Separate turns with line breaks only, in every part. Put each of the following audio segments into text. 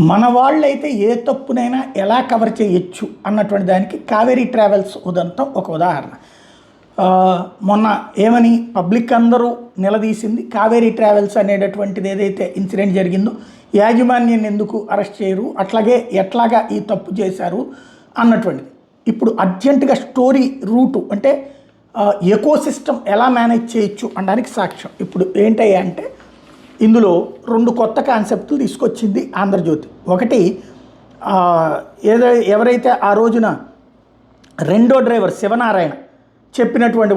మన వాళ్ళైతే ఏ తప్పునైనా ఎలా కవర్ చేయొచ్చు అన్నటువంటి దానికి కావేరీ ట్రావెల్స్ ఉదంతం ఒక ఉదాహరణ. మొన్న ఏమని పబ్లిక్ అందరూ నిలదీసింది, కావేరీ ట్రావెల్స్ అనేటటువంటిది ఏదైతే ఇన్సిడెంట్ జరిగిందో యాజమాన్యం ఎందుకు అరెస్ట్ చేయరు, అట్లాగే ఎట్లాగా ఈ తప్పు చేశారు అన్నటువంటిది. ఇప్పుడు అర్జెంటుగా స్టోరీ రూటు అంటే ఎకోసిస్టమ్ ఎలా మేనేజ్ చేయొచ్చు అనడానికి సాక్ష్యం. ఇప్పుడు ఏంటయ్యా అంటే ఇందులో రెండు కొత్త కాన్సెప్ట్లు తీసుకొచ్చింది ఆంధ్రజ్యోతి. ఒకటి, ఎవరైతే ఆ రోజున రెండో డ్రైవర్ శివనారాయణ చెప్పినటువంటి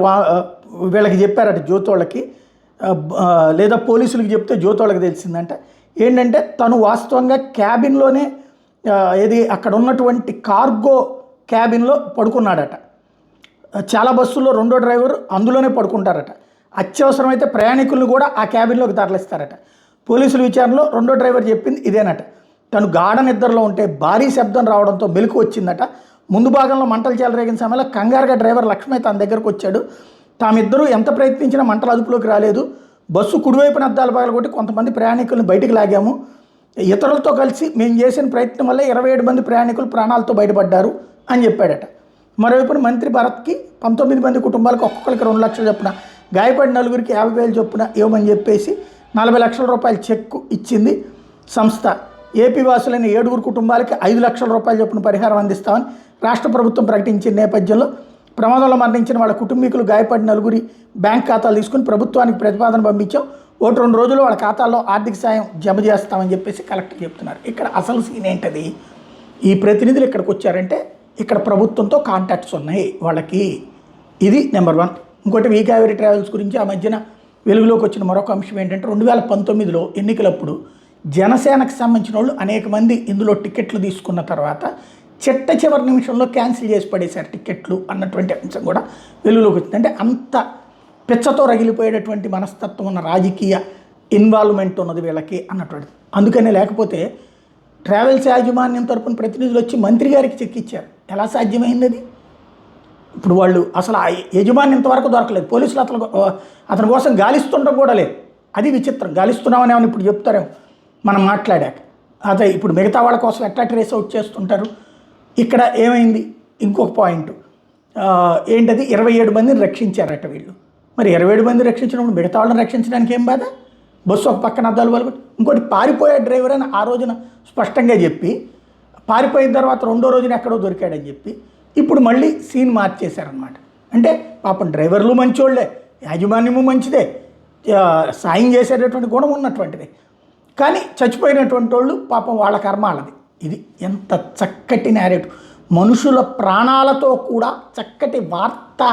వీళ్ళకి చెప్పారట జ్యోతోళ్ళకి, లేదా పోలీసులకు చెప్తే జ్యోతోళ్ళకి తెలిసిందంట. ఏంటంటే తను వాస్తవంగా క్యాబిన్లోనే అక్కడ ఉన్నటువంటి కార్గో క్యాబిన్లో పడుకున్నాడట. చాలా బస్సుల్లో రెండో డ్రైవర్ అందులోనే పడుకుంటారట. అత్యవసరమైతే ప్రయాణికులను కూడా ఆ క్యాబిన్లోకి తరలిస్తారట. పోలీసుల విచారణలో రెండో డ్రైవర్ చెప్పింది ఇదేనట. తను గాఢ నిద్రలో ఉంటే భారీ శబ్దం రావడంతో మెలకు వచ్చిందట. ముందు భాగంలో మంటలు చెలరేగిన సమయంలో కంగారుగా డ్రైవర్ లక్ష్మయ్య తన దగ్గరకు వచ్చాడు. తామిద్దరూ ఎంత ప్రయత్నించినా మంటలు అదుపులోకి రాలేదు. బస్సు కుడివైపున అద్దాలు పగలగొట్టి కొంతమంది ప్రయాణికులను బయటికి లాగాము. ఇతరులతో కలిసి మేము చేసిన ప్రయత్నం వల్ల 27 మంది ప్రయాణికులు ప్రాణాలతో బయటపడ్డారు అని చెప్పాడట. మరోవైపున మంత్రి భరత్కి 19 మంది కుటుంబాలకు ఒక్కొక్కరికి 2 లక్షలు చొప్పున, గాయపడిన నలుగురికి 50,000 చొప్పున ఇవ్వమని చెప్పేసి 40 లక్షల రూపాయల చెక్కు ఇచ్చింది సంస్థ. ఏపీ వాసులైన 7 కుటుంబాలకి 5 లక్షల రూపాయల చొప్పున పరిహారం అందిస్తామని రాష్ట్ర ప్రభుత్వం ప్రకటించిన నేపథ్యంలో ప్రమాదంలో మరణించిన వాళ్ళ కుటుంబీకులు, గాయపడిన నలుగురి బ్యాంక్ ఖాతాలు తీసుకుని ప్రభుత్వానికి ప్రతిపాదన పంపించాం. 1-2 రోజుల్లో వాళ్ళ ఖాతాల్లో ఆర్థిక సాయం జమ చేస్తామని చెప్పేసి కలెక్టర్ చెప్తున్నారు. ఇక్కడ అసలు సీన్ ఏంటది? ఈ ప్రతినిధులు ఇక్కడికి వచ్చారంటే ఇక్కడ ప్రభుత్వంతో కాంటాక్ట్స్ ఉన్నాయి వాళ్ళకి. ఇది నెంబర్ 1. ఇంకోటి, వీ కావేరీ ట్రావెల్స్ గురించి ఆ మధ్యన వెలుగులోకి వచ్చిన మరొక అంశం ఏంటంటే 2019లో ఎన్నికలప్పుడు జనసేనకు సంబంధించిన వాళ్ళు అనేక మంది ఇందులో టికెట్లు తీసుకున్న తర్వాత చివరి నిమిషంలో క్యాన్సిల్ చేసి పడేశారు టికెట్లు అన్నటువంటి అంశం కూడా వెలుగులోకి వచ్చింది. అంటే అంత పిచ్చతో రగిలిపోయేటటువంటి మనస్తత్వం ఉన్న రాజకీయ ఇన్వాల్వ్మెంట్ ఉన్నది వీళ్ళకి అన్నటువంటిది. అందుకనే లేకపోతే ట్రావెల్స్ యాజమాన్యం తరపున ప్రతినిధులు వచ్చి మంత్రి గారికి చెక్ ఇచ్చారు. ఎలా సాధ్యమైంది అది? ఇప్పుడు వాళ్ళు అసలు ఆ యజమాని ఇంతవరకు దొరకలేదు. పోలీసులు అతని కోసం గాలిస్తుండడం కూడా లేదు. అది విచిత్రం. గాలిస్తున్నామని ఏమని ఇప్పుడు చెప్తారేమో మనం మాట్లాడాక. అదే ఇప్పుడు మిగతా వాళ్ళ కోసం ఎట్లా ట్రేస్ అవుట్ చేస్తుంటారు. ఇక్కడ ఏమైంది? ఇంకొక పాయింట్ ఏంటది, 27 మందిని రక్షించారట వీళ్ళు. మరి 27 మంది రక్షించినప్పుడు మిగతా వాళ్ళని రక్షించడానికి ఏం బాధ? బస్సు ఒక పక్కన అద్దాలు పలుకుని, ఇంకోటి పారిపోయే డ్రైవర్ అని ఆ రోజున స్పష్టంగా చెప్పి, పారిపోయిన తర్వాత 2వ రోజున ఎక్కడో దొరికాడని చెప్పి ఇప్పుడు మళ్ళీ సీన్ మార్చేశారనమాట. అంటే పాపం డ్రైవర్లు మంచోళ్ళే, యాజమాన్యము మంచిదే, సాయం చేసేటటువంటి గుణం ఉన్నటువంటిది. కానీ చచ్చిపోయినటువంటి వాళ్ళు పాపం వాళ్ళ కర్మ వాళ్ళది. ఇది ఎంత చక్కటి నేరేటివ్! మనుషుల ప్రాణాలతో కూడా చక్కటి వార్తా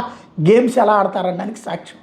గేమ్స్ ఎలా ఆడతారనడానికి సాక్ష్యం.